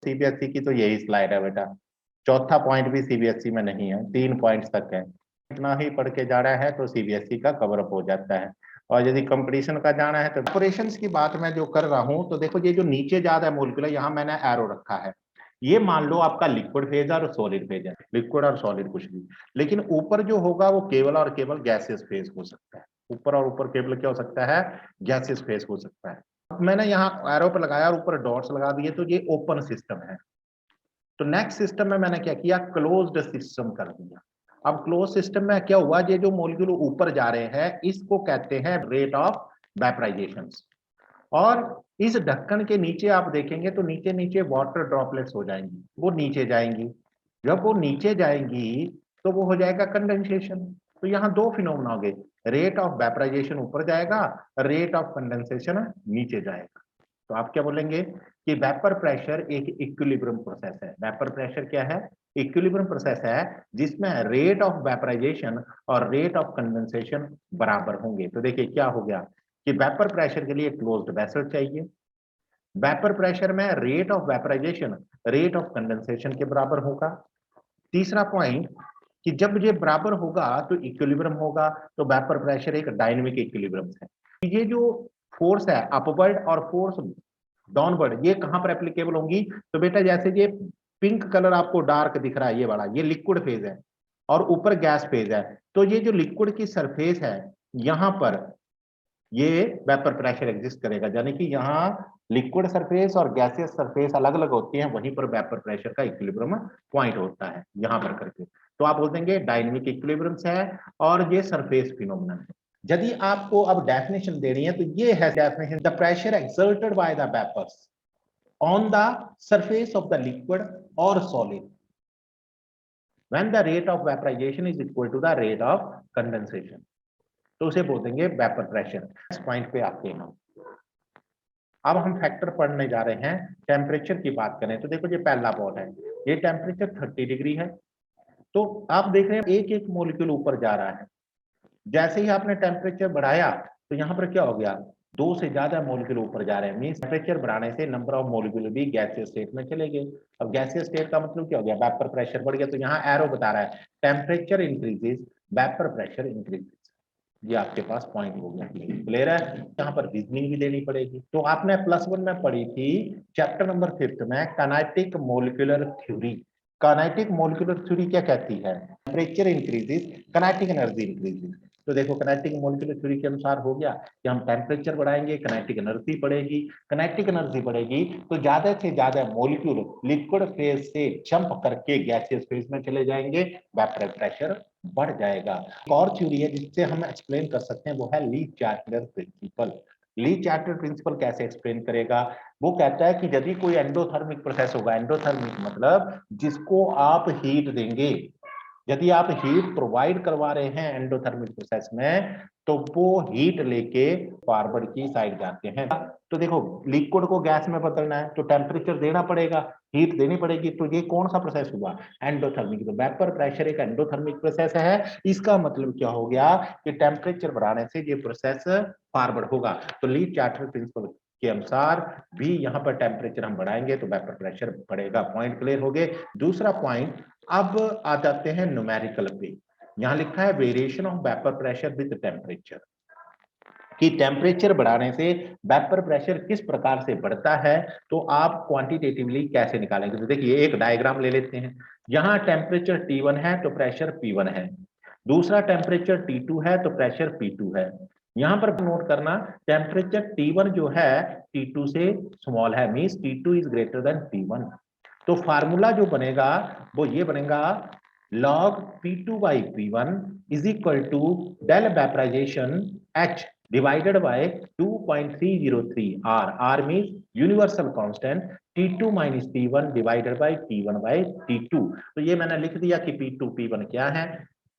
CBSE की तो यही स्लाइड है बेटा। चौथा पॉइंट भी सीबीएसई में नहीं है, 3 पॉइंट्स तक है। इतना ही पढ़ के जाना है तो सीबीएसई का कवर अप हो जाता है। और यदि कंपटीशन का जाना है तो ऑपरेशंस की बात मैं जो कर रहा हूं, तो देखो ये जो नीचे ज्यादा है मोलिकुलर, यहाँ मैंने एरो रखा है। ये मान लो आपका लिक्विड फेज और सॉलिड फेज है, लिक्विड और सॉलिड कुछ भी। लेकिन ऊपर जो होगा वो केवल और केवल गैसियस फेज हो सकता है। ऊपर और ऊपर केवल क्या हो सकता है? गैसियस फेज हो सकता है। मैंने यहाँ एरो पर लगाया और ऊपर डॉट्स लगा दिए, तो ये ओपन सिस्टम है। तो नेक्स्ट सिस्टम में मैंने क्या किया? क्लोज्ड सिस्टम कर दिया। अब क्लोज सिस्टम में क्या हुआ? ये जो मॉलिक्यूल ऊपर जा रहे हैं इसको कहते हैं रेट ऑफ वेपराइजेशन। और इस ढक्कन के नीचे आप देखेंगे तो नीचे नीचे वाटर ड्रॉपलेट्स हो जाएंगी, वो नीचे जाएंगी। जब वो नीचे जाएंगी तो वो हो जाएगा कंडेंसेशन। तो यहाँ दो फिनोमेना हो गए, रेट ऑफ वेपराइजेशन ऊपर जाएगा, रेट ऑफ कंडेंसेशन नीचे जाएगा। तो आप क्या बोलेंगे कि वेपर प्रेशर एक इक्विलिब्रियम प्रोसेस है। वेपर प्रेशर क्या है? इक्विलिब्रियम प्रोसेस है जिसमें रेट ऑफ वेपराइजेशन और रेट ऑफ कंडेंसेशन बराबर होंगे। तो देखिए क्या हो गया कि वेपर प्रेशर के लिए क्लोज्ड वेसल चाहिए, वेपर प्रेशर में rate of vaporisation rate of condensation के बराबर होगा। तीसरा पॉइंट कि जब ये बराबर होगा तो इक्विलिब्रियम होगा। तो वेपर प्रेशर एक डायनेमिक इक्विलिब्रियम है। ये जो फोर्स है अपवर्ड और फोर्स डाउनवर्ड, ये कहां पर एप्लीकेबल होंगी? तो बेटा जैसे ये पिंक कलर आपको डार्क दिख रहा है, ये वाला, ये लिक्विड फेज है और ऊपर गैस फेज है। तो ये जो लिक्विड की सरफेस है यहां पर ये वेपर प्रेशर एग्जिस्ट करेगा, यानी कि यहाँ लिक्विड सरफेस और गैसियस सरफेस अलग अलग होती हैं, वहीं पर वेपर प्रेशर का इक्विलिब्रियम पॉइंट होता है यहाँ पर करके। तो आप बोल देंगे डायनेमिक इक्विलिब्रियम है और ये सरफेस फिनोमेनन है। यदि आपको अब डेफिनेशन देनी है तो ये है definition, the pressure exerted by the vapours on the surface of the liquid और solid when the rate of vaporisation is equal to the rate of condensation, तो उसे बोल देंगे वेपर प्रेशर। इस पॉइंट पे आते हैं। अब हम फैक्टर पढ़ने जा रहे हैं। टेम्परेचर की बात करें तो देखो ये पहला पॉइंट है, ये टेम्परेचर 30 डिग्री है। तो आप देख रहे हैं एक एक मॉलिक्यूल ऊपर जा रहा है। जैसे ही आपने टेम्परेचर बढ़ाया तो यहाँ पर क्या हो गया? दो से ज्यादा मॉलिक्यूल ऊपर जा रहे हैं। मींस टेम्परेचर बढ़ाने से नंबर ऑफ मॉलिक्यूल भी गैसियस स्टेट में चले गए। अब गैसियस स्टेट का मतलब क्या हो गया? वेपर प्रेशर बढ़ गया। तो यहाँ एरो बता रहा है temperature increases, vapour pressure increases. ये आपके पास पॉइंट हो गया। क्लियर है? यहाँ पर रीजनिंग भी देनी पड़ेगी। तो आपने +1 में पढ़ी थी चैप्टर नंबर 5 में kinetic molecular theory. Kinetic molecular theory क्या कहती है? Temperature increases, kinetic energy increases. तो देखो काइनेटिक मॉलिक्यूलर थ्योरी के अनुसार हो गया कि हम टेम्परेचर बढ़ाएंगे, काइनेटिक एनर्जी बढ़ेगी। काइनेटिक एनर्जी बढ़ेगी तो ज्यादा से ज्यादा मॉलिक्यूल लिक्विड फेज से जंप करके गैसियस फेज में चले जाएंगे, वेपर प्रेशर बढ़ जाएगा। एक और थ्योरी है जिससे हम एक्सप्लेन कर सकते हैं, वो है ली चार्टर प्रिंसिपल। ली चार्टर प्रिंसिपल कैसे एक्सप्लेन करेगा? वो कहता है कि यदि कोई एंडोथर्मिक प्रोसेस होगा, एंडोथर्मिक मतलब जिसको आप हीट देंगे, यदि आप हीट प्रोवाइड करवा रहे हैं एंडोथर्मिक प्रोसेस में, तो वो हीट लेके फॉरवर्ड की साइड जाते हैं। तो देखो लिक्विड को गैस में बदलना है तो टेम्परेचर देना पड़ेगा, हीट देनी पड़ेगी। तो ये कौन सा प्रोसेस हुआ? एंडोथर्मिक। तो वेपर प्रेशर एक एंडोथर्मिक प्रोसेस है। इसका मतलब क्या हो गया कि टेम्परेचर बढ़ाने से ये प्रोसेस फॉरवर्ड होगा। तो ली चार्टर प्रिंसिपल के अनुसार भी यहाँ पर टेम्परेचर हम बढ़ाएंगे तो वेपर प्रेशर बढ़ेगा। पॉइंट क्लियर हो गए। दूसरा पॉइंट, अब आ जाते हैं न्यूमेरिकल पे। यहां लिखा है variation of vapour pressure with temperature, कि टेम्परेचर बढ़ाने से वेपर प्रेशर किस प्रकार से बढ़ता है। तो आप क्वांटिटेटिवली कैसे निकालेंगे? तो देखिए एक डायग्राम ले लेते हैं। यहाँ टेम्परेचर T1 है तो प्रेशर P1 है, दूसरा टेम्परेचर T2 है तो प्रेशर P2 है। यहां पर नोट करना टेम्परेचर T1 जो है T2 से स्मॉल है, means T2 is greater than T1। तो फार्मूला जो बनेगा वो ये बनेगा log P2 by P1 is equal to del vaporization H divided by 2.303 R. R means universal constant, T2 minus T1 divided by T1 by T2। तो ये मैंने लिख दिया कि P2 P1 क्या है,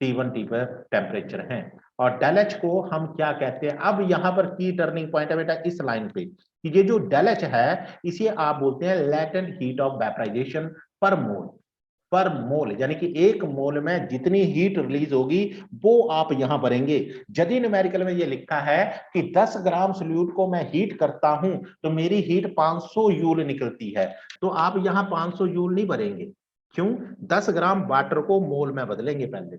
T1 T पर टेम्परेचर है। और डेल एच को हम क्या कहते हैं? अब यहाँ पर की टर्निंग पॉइंट है बेटा इस लाइन पे, कि ये जो डेल एच है इसे आप बोलते हैं लेटेंट हीट ऑफ वेपराइजेशन पर मोल। पर मोल, यानी कि एक मोल में जितनी हीट रिलीज होगी वो आप यहां भरेंगे। यदि न्यूमेरिकल में ये लिखा है कि 10 ग्राम सोल्यूट को मैं हीट करता हूं तो मेरी हीट 500 जूल निकलती है, तो आप यहां 500 जूल नहीं भरेंगे। क्यों? 10 ग्राम वाटर को मोल में बदलेंगे पहले।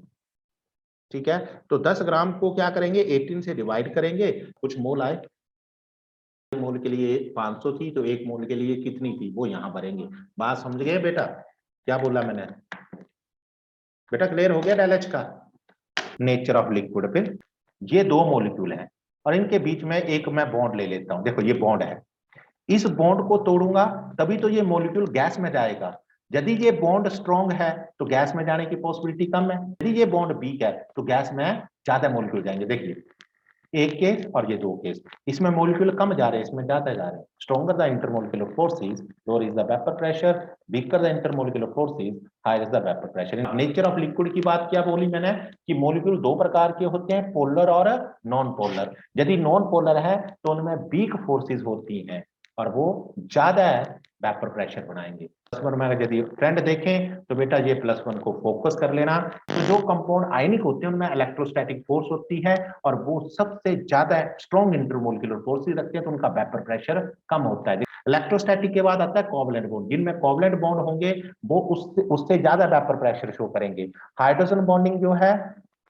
ठीक है, तो 10 ग्राम को क्या करेंगे, 18 से डिवाइड करेंगे, कुछ मोल आए, मोल के लिए 500 थी तो एक मोल के लिए कितनी थी वो यहां भरेंगे। बात समझ गए बेटा? क्या बोला मैंने बेटा? क्लियर हो गया एलएच का नेचर ऑफ लिक्विड? फिर ये दो मॉलिक्यूल हैं और इनके बीच में एक मैं बॉन्ड ले लेता हूं। देखो ये बॉन्ड है, इस बॉन्ड को तोड़ूंगा तभी तो ये मॉलिक्यूल गैस में जाएगा। यदि ये बॉन्ड स्ट्रॉन्ग है तो गैस में जाने की पॉसिबिलिटी कम है, यदि ये बॉन्ड वीक है तो गैस में ज्यादा मॉलिक्यूल जाएंगे। देखिए एक केस और ये दो केस, इसमें मॉलिक्यूल कम जा रहे हैं, इसमें ज्यादा जा रहे हैं। Stronger the intermolecular forces, lower is the vapour pressure, weaker the intermolecular forces, higher is the vapour pressure. Nature of liquid की बात क्या बोली मैंने कि मॉलिक्यूल दो प्रकार के होते हैं, पोलर और नॉन पोलर। यदि नॉन पोलर है तो उनमें वीक फोर्सेस होती हैं और वो ज्यादा वेपर प्रेशर बनाएंगे। +1 में यदि ट्रेंड देखें तो बेटा ये +1 को फोकस कर लेना। तो जो कंपाउंड आयनिक होते हैं उनमें इलेक्ट्रोस्टैटिक फोर्स होती है और वो सबसे ज्यादा स्ट्रॉन्ग इंटरमोलिकुलर फोर्सेस रखते हैं तो उनका वेपर प्रेशर कम होता है। इलेक्ट्रोस्टैटिक के बाद आता है कोवलेंट बॉन्ड, जिनमें कोवलेंट बॉन्ड होंगे वो उससे ज्यादा वेपर प्रेशर शो करेंगे। हाइड्रोजन बॉन्डिंग जो है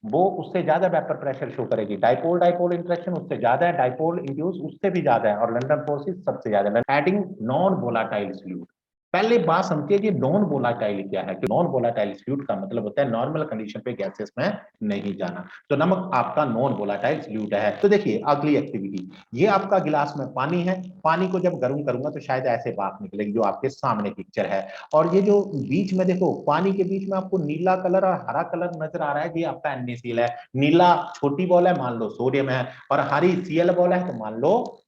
वो उससे ज्यादा वेपर प्रेशर शो करेगी। डाइपोल डाइपोल इंटरेक्शन उससे ज्यादा है, डाइपोल इंड्यूस उससे भी ज्यादा है और लंडन फोर्सेस सबसे ज्यादा है। एडिंग नॉन वोलाटाइल सॉल्यूट, पहले बात समझिए कि नॉन वोलाटाइल क्या है। कि नॉन वोलाटाइल सॉल्यूट का मतलब होता है नॉर्मल कंडीशन पे गैसेस में नहीं जाना। तो नमक आपका नॉन वोलाटाइल सॉल्यूट है। तो देखिए अगली एक्टिविटी, ये आपका गिलास में पानी है, पानी को जब गर्म करूंगा तो शायद ऐसे बात निकलेगी जो आपके सामने पिक्चर है। और ये जो बीच में देखो पानी के बीच में आपको नीला कलर और हरा कलर नजर आ रहा है, ये आपका NaCl है। नीला छोटी बॉल है, मान लो सोडियम है, और हरी Cl बॉल है तो मान लो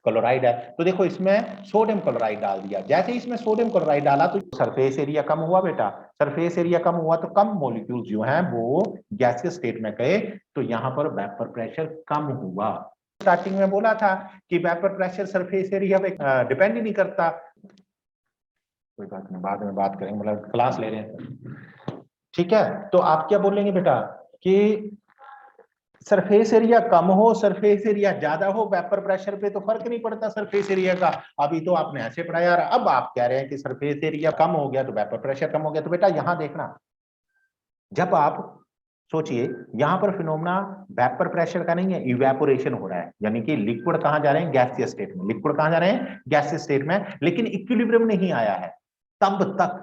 क्लोराइड है। तो देखो इसमें सोडियम क्लोराइड डाल दिया। जैसे इसमें सोडियम क्लोराइड डाला तो सरफेस एरिया कम हुआ बेटा। सरफेस एरिया कम हुआ तो कम मॉलिक्यूल जो हैं वो गैसियस स्टेट में गए, तो यहां पर वेपर प्रेशर कम हुआ। स्टार्टिंग में बोला था कि वेपर प्रेशर सरफेस एरिया पे डिपेंड ही नहीं करता। कोई बात नहीं, बाद में बात करेंगे, मतलब क्लास ले रहे हैं। ठीक है, तो आप क्या बोलेंगे बेटा कि सरफेस एरिया कम हो सरफेस एरिया ज्यादा हो, वेपर प्रेशर पे तो फर्क नहीं पड़ता सरफेस एरिया का। अभी तो आपने ऐसे पढ़ाया, अब आप कह रहे हैं कि सरफेस एरिया कम हो गया तो वेपर प्रेशर कम हो गया। तो बेटा यहां देखना, जब आप सोचिए यहां पर फिनोमेना वेपर प्रेशर का नहीं है, इवेपोरेशन हो रहा है, यानी कि लिक्विड कहां जा रहे हैं, गैसियस स्टेट में। लिक्विड कहां जा रहे हैं, गैसियस स्टेट में, लेकिन इक्विलिब्रियम नहीं आया है, तब तक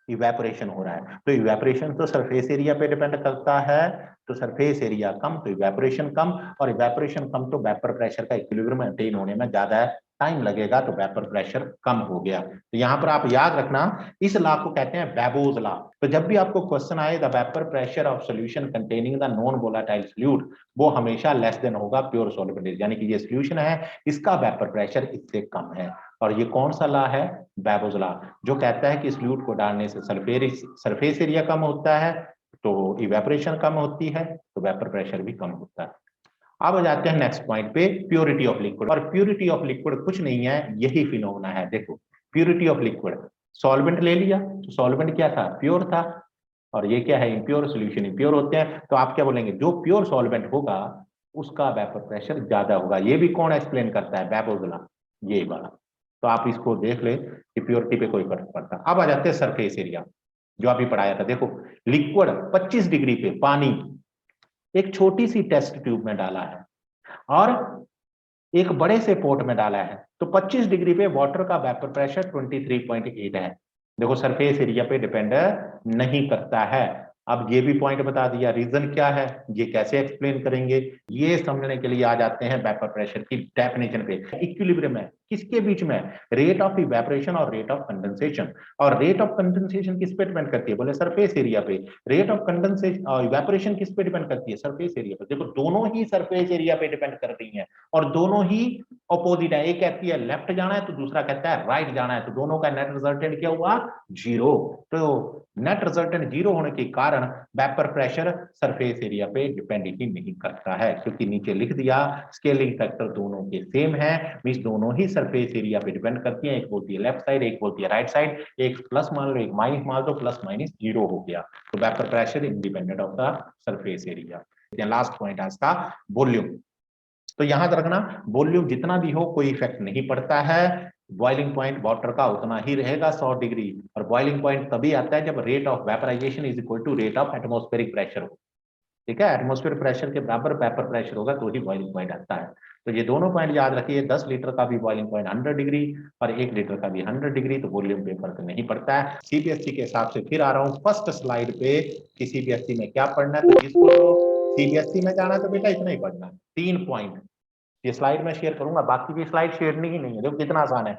इवेपोरेशन हो रहा है। तो इवेपोरेशन तो सरफेस एरिया पे डिपेंड करता है, तो सरफेस एरिया कम तो इवेपोरेशन कम, और इवेपोरेशन कम तो वेपर प्रेशर का इक्विलिब्रियम मेंटेन होने में ज्यादा टाइम लगेगा, तो वेपर प्रेशर कम हो गया। तो यहां पर आप याद रखना, इस लॉ को कहते हैं बैबोज लॉ। तो जब भी आपको क्वेश्चन आए the vapour pressure of solution containing the non volatile solute, वो हमेशा लेस देन होगा प्योर सॉल्युबिलिटी, यानी कि ये सॉल्यूशन है इसका वेपर प्रेशर इससे कम है। और ये कौन सा लॉ है, बैबोज लॉ, जो कहता है कि सॉल्यूट को डालने से सरफेस एरिया कम होता है तो इवेपोरेशन कम होती है, तो वेपर प्रेशर भी कम होता है। अब आ जाते हैं नेक्स्ट पॉइंट पे, प्योरिटी ऑफ लिक्विड। और प्योरिटी ऑफ लिक्विड कुछ नहीं है, यही फिनोमेना है। देखो प्योरिटी ऑफ लिक्विड, सॉल्वेंट ले लिया तो सॉल्वेंट क्या था, प्योर था, और ये क्या है, इम्प्योर, सॉल्यूशन इम्प्योर होते हैं। तो आप क्या बोलेंगे, जो प्योर सॉल्वेंट होगा उसका वेपर प्रेशर ज्यादा होगा। ये भी कौन एक्सप्लेन करता है, बैबोज लॉ, ये वाला। तो आप इसको देख ले कि प्योरिटी पे कोई फर्क पड़ता। अब आ जाते हैं सरफेस एरिया, जो अभी पढ़ाया था। देखो लिक्विड 25 डिग्री पे पानी एक छोटी सी टेस्ट ट्यूब में डाला है और एक बड़े से पोर्ट में डाला है, तो 25 डिग्री पे वाटर का वेपर प्रेशर 23.8 है। देखो सरफेस एरिया पे डिपेंड नहीं करता है। अब ये भी पॉइंट बता दिया, रीजन क्या है, ये कैसे एक्सप्लेन करेंगे, ये समझने के लिए आ जाते हैं वेपर प्रेशर की डेफिनेशन पे। इक्विलिब्रियम है किसके बीच में, रेट ऑफ इवेपोरेशन और रेट ऑफ कंडेंसेशन। और रेट ऑफ कंडेंसेशन किस पे डिपेंड करती है, बोले सरफेस एरिया पे। रेट ऑफ कंडेंसेशन इवेपोरेशन किस पे डिपेंड करती है, सरफेस एरिया पे। देखो दोनों ही सरफेस एरिया पे डिपेंड कर रही है और दोनों ही अपोजिट है। एक कहती है लेफ्ट जाना है तो दूसरा कहता है राइट जाना है, तो दोनों का नेट रिजल्टेंट क्या हुआ, जीरो। तो नेट रिजल्टेंट जीरो होने के कारण वेपर प्रेशर सरफेस एरिया पे डिपेंड ही नहीं करता है, क्योंकि नीचे लिख दिया स्केलिंग फैक्टर दोनों के सेम है, मींस दोनों ही सरफेस एरिया पे डिपेंड करती है। एक बोलती है लेफ्ट साइड, एक बोलती है राइट साइड, एक प्लस मान लो, एक माइनस मान लो, प्लस माइनस जीरो हो गया। तो vapour pressure independent of the surface area. Last point आज का वॉल्यूम। तो यहां रखना, वॉल्यूम जितना भी हो कोई इफेक्ट नहीं पड़ता है, बॉइलिंग पॉइंट वाटर का उतना ही रहेगा 100 डिग्री। और बॉइलिंग पॉइंट तभी आता है जब rate of vaporisation is equal to rate of atmospheric pressure हो। ठीक है, एटमॉस्फेयर प्रेशर के बराबर वेपर प्रेशर होगा तो ही बॉइलिंग पॉइंट आता है। तो ये दोनों पॉइंट याद रखिए, 10 लीटर का भी बॉइलिंग पॉइंट 100 डिग्री और 1 लीटर का भी 100 डिग्री, तो वॉल्यूम पे फर्क नहीं पड़ता है। सीबीएसई के हिसाब से फिर आ रहा हूँ फर्स्ट स्लाइड पे कि सीबीएसई में क्या पढ़ना है। तो जिसको तो सीबीएसई में जाना तो बेटा इतना ही पढ़ना है, 3 पॉइंट। ये स्लाइड में शेयर करूंगा, बाकी भी स्लाइड शेयर नहीं है। देखो कितना आसान है,